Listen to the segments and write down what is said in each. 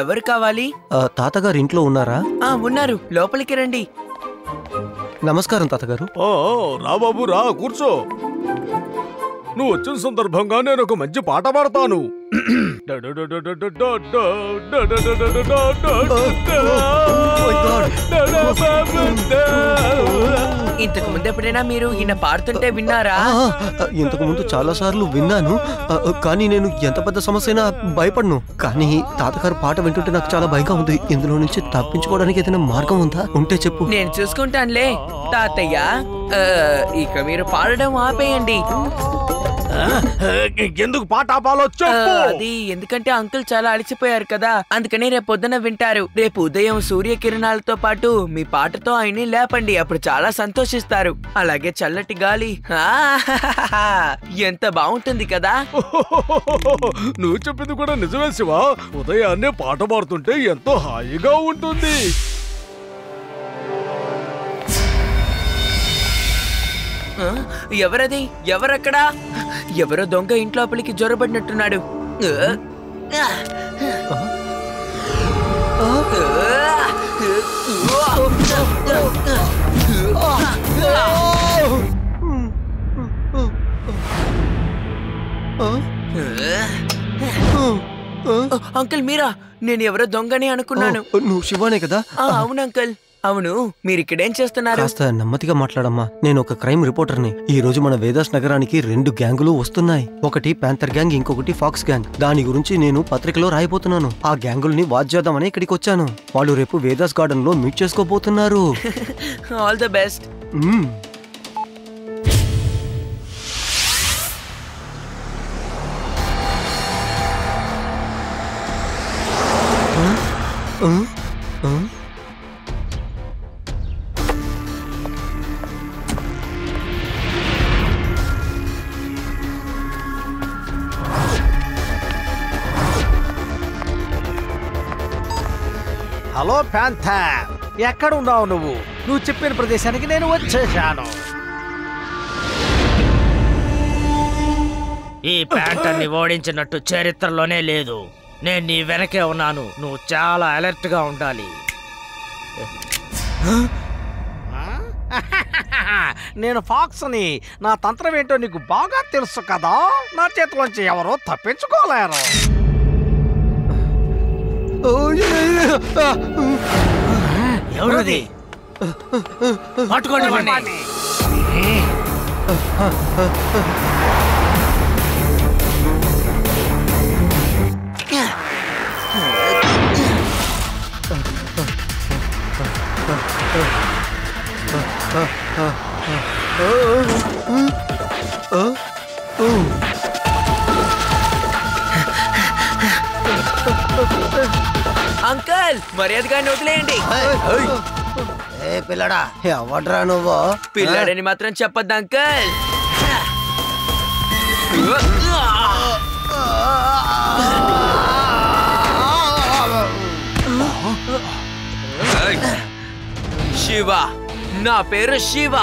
ఎవరు కావాలి? తాతగారు ఇంట్లో ఉన్నారా? ఉన్నారు, లోపలికి రండి. నమస్కారం తాతగారు. రా బాబు రా, కూర్చో. నువ్వు వచ్చిన సందర్భంగా నేను ఒక మంచి పాట పాడతాను. ఇంతకు ముందు ఎప్పుడైనా మీరు ఈయన పాడుతుంటే విన్నారా? ఇంతకు ముందు చాలా సార్లు విన్నాను, కానీ నేను ఎంత పెద్ద సమస్య అయినా భయపడను. కానీ తాతగారు పాట వింటుంటే నాకు చాలా భయంగా ఉంది. ఇందులో నుంచి తప్పించుకోవడానికి ఏదైనా మార్గం ఉందా? ఉంటే చెప్పు. నేను చూసుకుంటానులే తాతయ్య. ఇక మీరు పాడడం ఆపేయండి. ఎందుకు పాట ఆపాలో చెప్పు. అది ఎందుకంటే అంకుల్ చాలా అలసిపోయారు కదా, అందుకని రేపు పొద్దున వింటారు. రేపు ఉదయం సూర్యకిరణాలతో పాటు మీ పాటతో ఆయన్ని లేపండి, అప్పుడు చాలా సంతోషిస్తారు. అలాగే చల్లటి గాలి. ఎంత బాగుంటుంది కదా. నువ్వు చెప్పింది కూడా నిజమే శివ. ఉదయాన్నే పాట పాడుతుంటే ఎంతో హాయిగా ఉంటుంది. ఎవరది? ఎవరక్కడా? ఎవరో దొంగ ఇంట్లోపలికి జ్వరబడినట్టున్నాడు. అంకుల్ మీరా? నేను ఎవరో దొంగని అనుకున్నాను. నువ్వు శివానే కదా? అవును అంకుల్. అవును, మీరు ఇక్కడేం చేస్తున్నారు? కాస్త నెమ్మదిగా మాట్లాడమ్మా. నేను ఒక క్రైమ్ రిపోర్టర్ని. ఈ రోజు మన వేదాస్ నగరానికి 2 గ్యాంగులు వస్తున్నాయి. ఒకటి ప్యాంథర్ గ్యాంగ్, ఇంకొకటి ఫాక్స్ గ్యాంగ్. దాని గురించి నేను పత్రికలో రాయబోతున్నాను. ఆ గ్యాంగుల్ని వాచ్ చేద్దామని ఇక్కడికి వచ్చాను. వాళ్ళు రేపు వేదాస్ గార్డెన్ లో మీట్ చేసుకోబోతున్నారు. All the best. Hello panther, ఎక్కడున్నావు నువ్వు? నువ్వు చెప్పిన ప్రదేశానికి నేను వచ్చేసాను. ఈ ప్యాంథర్ని ఓడించినట్టు చరిత్రలోనే లేదు. నేను నీ వెనకే ఉన్నాను. నువ్వు చాలా అలర్ట్ గా ఉండాలి. నేను ఫాక్స్ని. నా తంత్రం ఏంటో నీకు బాగా తెలుసు కదా. నా చేతిలోంచి ఎవరో తప్పించుకోలేరు. ఎవరది? పట్టుకోండి. అంకుల్ మర్యాదగా వదిలేయండి. పిల్లడా, ఎవడ్రా నువ్వు? పిల్లాడని మాత్రం చెప్పొద్దు అంకుల్. శివ, నా పేరు శివ.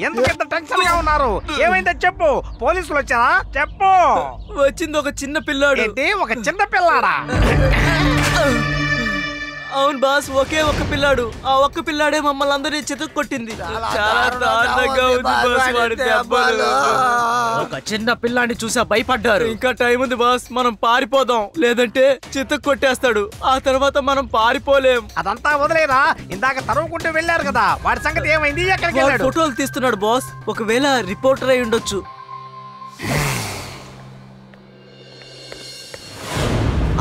ఎందుకంత టెన్షన్ గా ఉన్నారు? ఏమైందో చెప్పు. పోలీసులు వచ్చారా? చెప్పు. వచ్చింది ఒక చిన్న పిల్లాడు. ఏంటి, ఒక చిన్న పిల్లాడా? అవును బాస్, ఒకే ఒక్క పిల్లాడు. ఆ ఒక్క పిల్లాడే మమ్మల్ని అందరినీ చితక్ కొట్టింది. చాలా దారుణంగా ఉంది బాస్ వాడి దెబ్బలు. ఒక చిన్న పిల్లాన్ని చూసా భయపడ్డారు. ఇంకా టైం ఉంది బాస్, మనం పారిపోదాం, లేదంటే చితక్ కొట్టేస్తాడు. ఆ తర్వాత మనం పారిపోలేం. అదంతా వదిలేరా, ఇందాక తరుముకుంటూ వెళ్ళారు కదా, వాడి సంగతి ఏమైంది? ఎక్కడికి వాడు వెళ్ళాడు? ఫోటోలు తీస్తున్నాడు బాస్. ఒకవేళ రిపోర్టర్ అయి ఉండొచ్చు.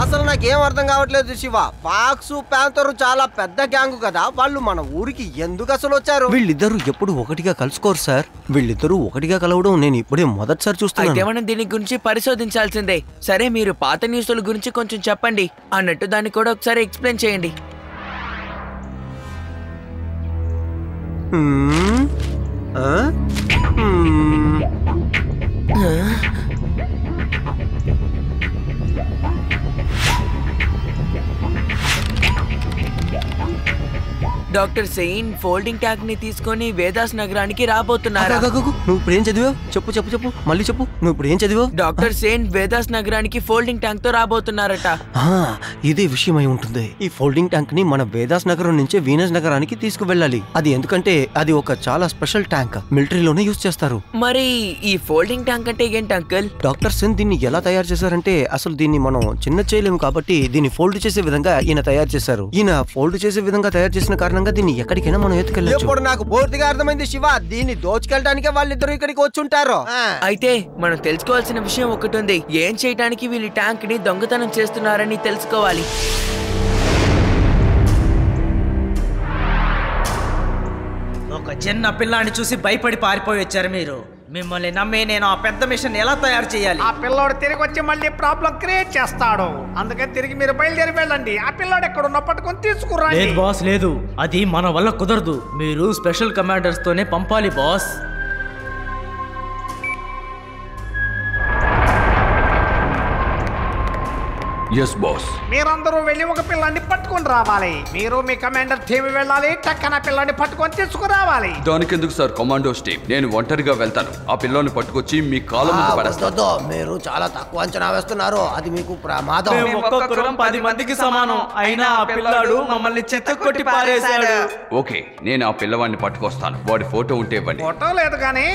అసలు నాకేం అర్థం కావట్లేదు శివ. ఫాక్స్ ప్యాంతర్ చాలా పెద్ద గ్యాంగ్ కదా, వాళ్ళు మన ఊరికి ఎందుకు అసలు వచ్చారు? వీళ్ళిద్దరూ ఎప్పుడు ఒకటిగా కలుసుకోరు సార్. వీళ్ళిద్దరూ ఒకటిగా కలవడం నేను ఇప్పుడే మొదటిసారి అయితే చూస్తున్నాను. మనం దీని గురించి పరిశోధించాల్సిందే. సరే, మీరు పాత న్యూస్ల గురించి కొంచెం చెప్పండి అన్నట్టు దాన్ని కూడా ఒకసారి ఎక్స్ప్లెయిన్ చేయండి. డాక్టర్ సెయిన్ ఫోల్డింగ్ ట్యాంక్ ని తీసుకొని వేదాస్ నగరానికి రాబోతున్నారు. నువ్వు ఇప్పుడు ఏం చదివావు? చెప్పు చెప్పు చెప్పు, మళ్ళీ చెప్పు. నువ్వు ఇప్పుడు ఏం చదివావు? డాక్టర్ సెయిన్ వేదాస్ నగరానికి ఫోల్డింగ్ ట్యాంక్ తో రాబోతున్నారట. ఇదే విషయం అయి ఉంటుంది. ఈ ఫోల్డింగ్ ట్యాంక్ ని మన వేదాస్ నగరం నుంచి వీనస్ నగరానికి తీసుకువెళ్ళాలి. అది ఎందుకంటే అది ఒక చాలా స్పెషల్ ట్యాంక్, మిలిటరీలోనే యూజ్ చేస్తారు. మరి ఈ ఫోల్డింగ్ ట్యాంక్ అంటే ఏంటి అంకుల్? డాక్టర్ సెన్ దీన్ని ఎలా తయారు చేశారంటే, అసలు దీన్ని మనం చిన్న చేయలేము కాబట్టి దీన్ని ఫోల్డ్ చేసే విధంగా ఈయన తయారు చేశారు. ఈయన ఫోల్డ్ చేసే విధంగా తయారు చేసిన కారణంగా దీన్ని ఎక్కడికైనా మనం ఎత్తుకెళ్ళచ్చు. ఇప్పుడు నాకు పూర్తిగా అర్థమైంది శివ, దీన్ని దోచుకెళ్ళడానికి వాళ్ళిద్దరూ ఇక్కడికి వచ్చి ఉంటారు. అయితే మనం తెలుసుకోవాల్సిన విషయం ఒకటి ఉంది. ఏం చేయడానికి వీళ్ళు ట్యాంక్ ని దొంగతనం చేస్తున్నారని తెలుసుకోవాలి. ఒక చిన్న పిల్లాన్ని చూసి భయపడి పారిపోయి వచ్చారు మీరు. మిమ్మల్ని నమ్మి నేను ఆ పెద్ద మిషన్ ఎలా తయారు చేయాలి? ఆ పిల్లోడు తిరిగి వచ్చి మళ్ళీ ప్రాబ్లం క్రియేట్ చేస్తాడు. అందుకని తిరిగి మీరు బయలుదేరి వెళ్ళండి. ఆ పిల్లోడు ఎక్కడున్నా పట్టుకొని తీసుకురండి. లేదు బాస్, లేదు, అది మన వల్ల కుదరదు. మీరు స్పెషల్ కమాండర్స్ తోనే పంపాలి బాస్. Yes boss. మీరందరూ వెళ్ళి ఒక పిల్లాన్ని పట్టుకొని రావాలి. మీరు మీ కమాండర్ టీమ్ వెళ్ళాలి. టక్కన పిల్లాన్ని పట్టుకొని తీసుకురావాలి. దానికి ఎందుకు సార్ కమాండోస్ టీమ్? నేను ఒంటరిగా వెళ్తాను. ఆ పిల్లని పట్టుకొచ్చి మీ కాళ్ళ ముందు పడేస్తాను. మీరు చాలా తక్కువ అంచనా వేస్తున్నారు. అది మీకు ప్రమాదం. మేము ఒక్కొక్కరం 10 మందికి సమానం. అయినా ఆ పిల్లాడు మమ్మల్ని చితక్ కొట్టి పారేశాడు. ఓకే, నేను ఆ పిల్లవాడిని పట్టుకొస్తాను. వాడి ఫోటో ఉంటే ఇవ్వండి. ఫోటో లేదు కానీ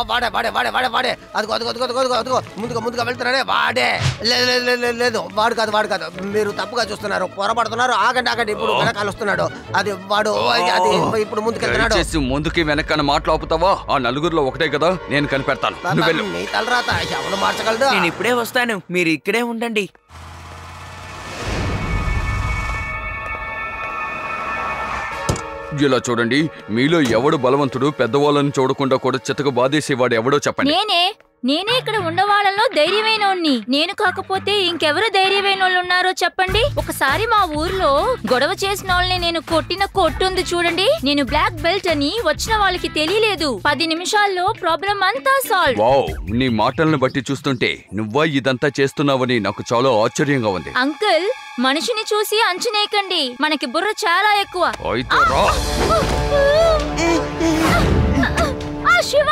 వాడే వాడే వాడే వాడే వాడే అదిగో అదిగో అదిగో అదిగో అదిగో ముందుగా ముందుగా వెళ్తున్నాడే వాడే. లేదు లేదు లేదు లేదు, వాడు కాదు వాడు కాదు. మీరు తప్పుగా చూస్తున్నారు, పొరపడుతున్నారు. ఆగండి ఆగండి, ఇప్పుడు వెనకాల వస్తున్నాడు. అది వాడు, అది ఇప్పుడు ముందుకెళ్తున్నాడు. ముందుకి వెనకన మాట్లాపుతావా? ఆ నలుగురిలో ఒకటే కదా, నేను కనిపెడతాను. నువ్వు వెళ్ళు. నీ తలరాత ఎవరు మార్చగలడు? నేను ఇప్పుడే వస్తాను, మీరు ఇక్కడే ఉండండి. ఇలా చూడండి, మీలో ఎవడు బలవంతుడు? పెద్దవాళ్ళని చూడకుండా కూడా చితక బాధేసేవాడు ఎవడో చెప్పండి. నేనే ఇక్కడ ఉండవాళ్ళలో ధైర్యమైనోణ్ణి. నేను కాకపోతే ఇంకెవరు ధైర్యమైనోళ్ళు ఉన్నారో చెప్పండి. ఒకసారి మా ఊర్లో గొడవ చేసిన వాళ్ళని నేను కొట్టిన కొట్టుంది చూడండి. నేను బ్లాక్ బెల్ట్ అని వచ్చిన వాళ్ళకి తెలియలేదు. 10 నిమిషాల్లో ప్రాబ్లం అంతా సాల్వ్. వావ్, నీ మాటలను బట్టి చూస్తుంటే నువ్వా ఇదంతా చేస్తున్నావని నాకు చాలా ఆశ్చర్యంగా ఉంది. అంకుల్, మనిషిని చూసి అంచనేయకండి. మనకి బుర్ర చాలా ఎక్కువ. అయితే రా. శివ,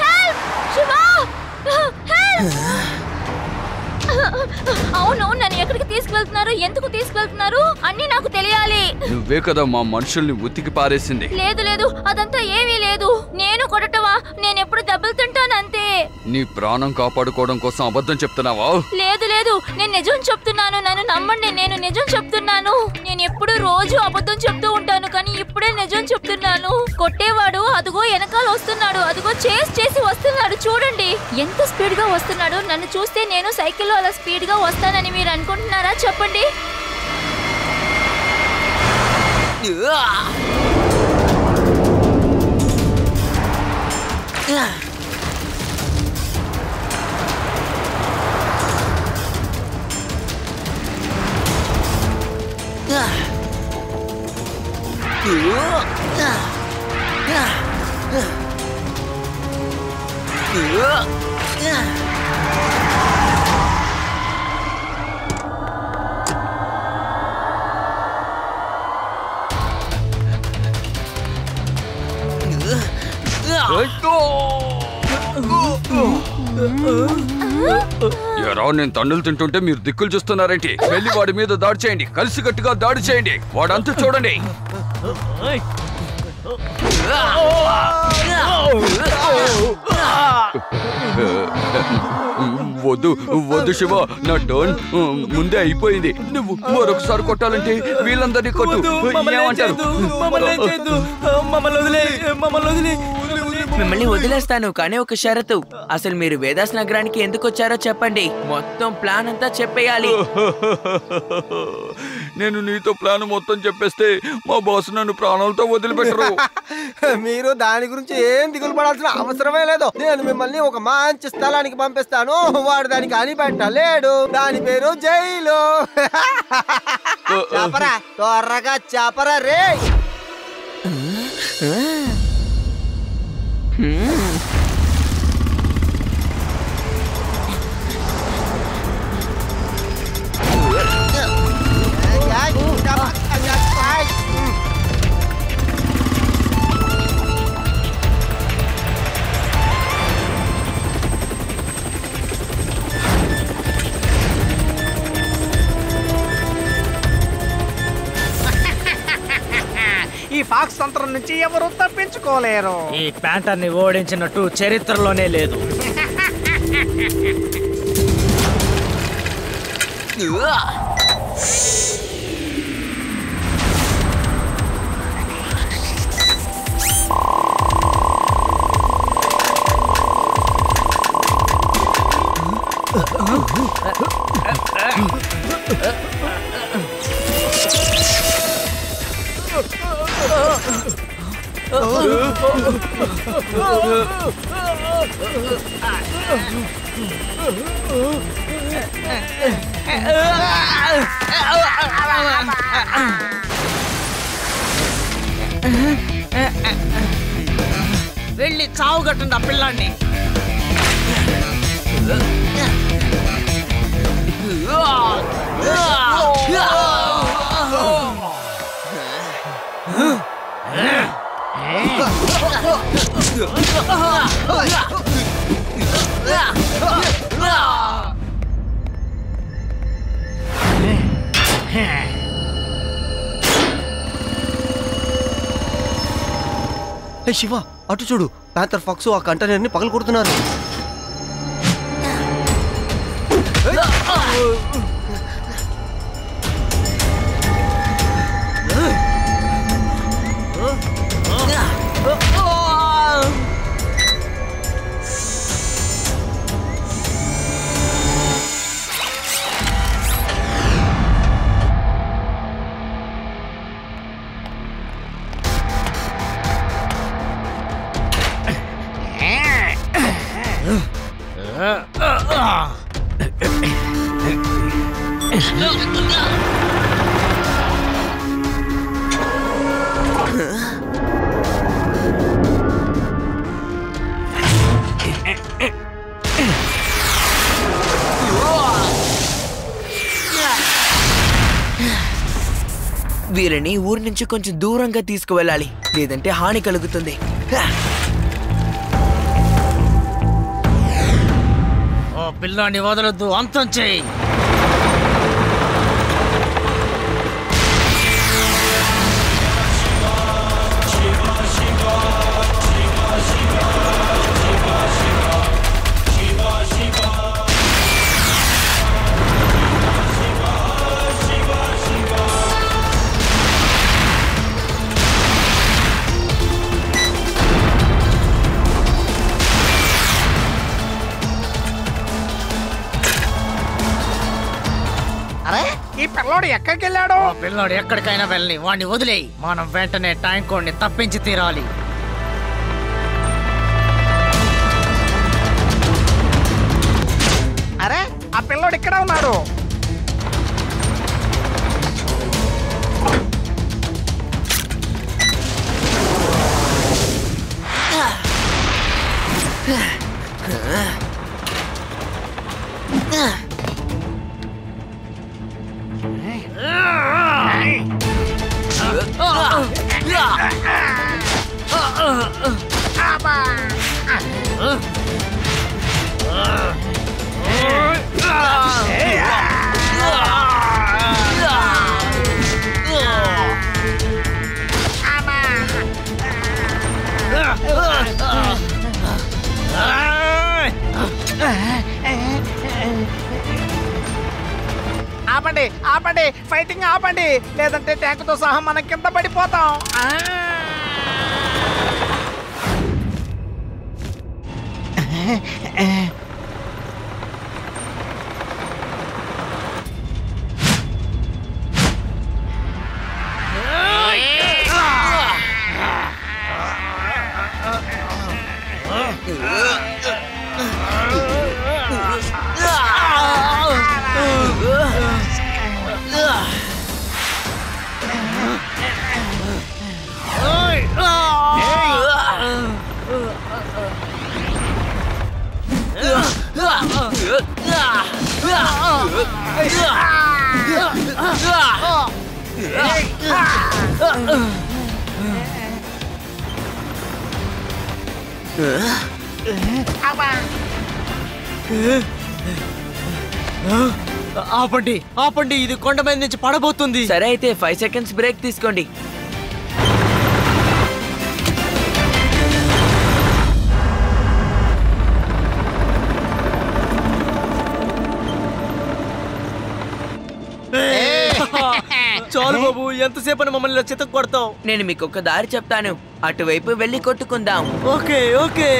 హెల్ప్! శివ, హెల్ప్! అవును, నన్ను ఎక్కడికి తీసుకువెళ్తున్నారు, ఎందుకు తీసుకువెళ్తున్నారు అన్ని నాకు తెలియాలి. నువ్వే కదా మా మనుషుల్ని ఉతికి పారేసింది. లేదు లేదు, అదంతా ఏమీ లేదు. నేను కొట్టటవా? నేను ఎప్పుడు దెబ్బలు తింటాను అంతే. నీ ప్రాణం కాపాడుకోవడం కోసం అబద్ధం చెప్తున్నావా? లేదు లేదు, నేను నిజం చెప్తున్నాను. నన్ను నమ్మండి, నేను నిజం చెప్తున్నాను. నేను ఎప్పుడు రోజు అబద్ధం చెప్తూ ఉంటాను, కానీ ఇప్పుడే నిజం చెప్తున్నాను. కొట్టేవాడు అదిగో వెనకాల వస్తున్నాడు. అదిగో చేసి వస్తున్నాడు. చూడండి ఎంత స్పీడ్ గా వస్తున్నాడు. నన్ను చూస్తే నేను సైకిల్లో అలా స్పీడ్ గా వస్తానని మీరు అనుకుంటున్నారా? చెప్పండి. ఎరా నేను తన్నులు తింటుంటే మీరు దిక్కులు చూస్తున్నారేంటి? వెళ్ళి వాడి మీద దాడి చేయండి, కలిసికట్టుగా దాడి చేయండి, వాడంతా చూడండి. వద్దు వద్దు శివ, నా టర్న్ ముందే అయిపోయింది. నువ్వు మరొకసారి కొట్టాలంటే వీళ్ళందరినీ కొట్టు. ఏమంటారు? మిమ్మల్ని వదిలేస్తాను, కానీ ఒక షరతు. అసలు మీరు వేదాస్ నగరానికి ఎందుకు వచ్చారో చెప్పండి. మొత్తం ప్లాన్ అంతా చెప్పేయాలి. నేను నీతో ప్లాన్ మొత్తం చెప్పేస్తే మా బాస్ నన్ను ప్రాణాలతో వదిలిపెట్టరు. మీరు దాని గురించి ఏం దిగులు పడాల్సిన అవసరమే లేదు. నేను మిమ్మల్ని ఒక మంచి స్థలానికి పంపిస్తాను. వాడు దానికి అనిపెట్టలేడు. దాని పేరు జైలు. చాపరా, త్వరగా చాపరా రే. ఈ ఫాక్స్ తంత్రం నుంచి ఎవరు తప్పించుకోలేరు. ఈ ప్యాంటర్ ని ఓడించినట్టు చరిత్రలోనే లేదు. వెళ్ళి చావుగట్టండి ఆ పిల్లాన్ని. శివ, అటు చూడు. ప్యాంథర్ ఫాక్స్ ఆ కంటైనర్ ని పగలు కొడుతున్నారు. వీరిని ఊరి నుంచి కొంచెం దూరంగా తీసుకువెళ్ళాలి, లేదంటే హాని కలుగుతుంది. ఓ పిల్లాన్ని వదలొద్దు, అంతం చేయి. ఈ పిల్లోడు ఎక్కడికి వెళ్ళాడు? పిల్లోడు ఎక్కడికైనా వెళ్ళి వాడిని వదిలేయి. మనం వెంటనే ట్యాంక్ కోడ్ని తప్పించి తీరాలి. అరే, ఆ పిల్లోడు ఇక్కడ ఉన్నాడు. ఆపండి ఆపండి, ఫైటింగ్ ఆపండి, లేదంటే ట్యాంకుతో సహా మనం కింద పడిపోతాం. ఆపండి ఆపండి, ఇది కొండ మీద నుంచి పడబోతుంది. సరే అయితే 5 సెకండ్స్ బ్రేక్ తీసుకోండి. చాలు బాబు, ఎంతసేపు మమ్మల్ని ఇలా చితక్ కొడతావు? నేను మీకు ఒక దారి చెప్తాను, అటువైపు వెళ్ళి కొట్టుకుందాం. Okay okay.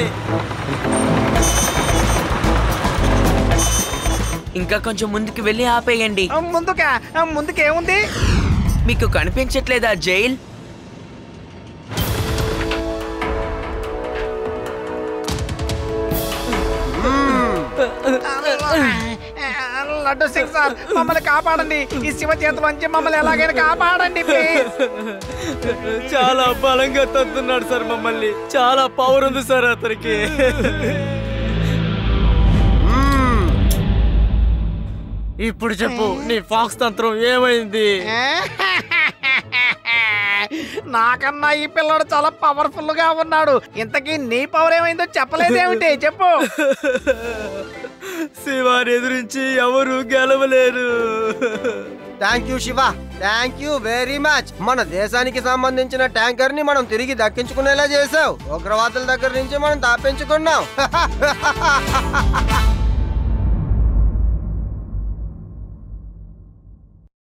ఇంకా కొంచెం ముందుకు వెళ్ళి ఆపేయండి. ముందుకేముంది? మీకు కనిపించట్లేదా జైల్? లడ్డు సింగ్ సార్, మమ్మల్ని కాపాడండి. ఈ శివ చేతిలోంచి మమ్మల్ని ఎలాగైనా కాపాడండి ప్లీజ్. చాలా బలంగా తంతున్నాడు సార్ మమ్మల్ని, చాలా పవర్ ఉంది సార్ అతనికి. ఇప్పుడు చెప్పు, నీ ఫాక్స్ తంత్రం ఏమైంది? నాకన్నా ఈ పిల్లడు చాలా పవర్ఫుల్ గా ఉన్నాడు. ఇంతకీ నీ పవర్ ఏమైందో చెప్పలేదేమిటి? చెప్పు. శివాని ఎదురించి ఎవరు గెలవలేరు. Thank you Shiva, thank you very much. మన దేశానికి సంబంధించిన ట్యాంకర్ ని మనం తిరిగి దక్కించుకునేలా చేసావు. ఉగ్రవాదుల దగ్గర నుంచి మనం తప్పించుకున్నాం.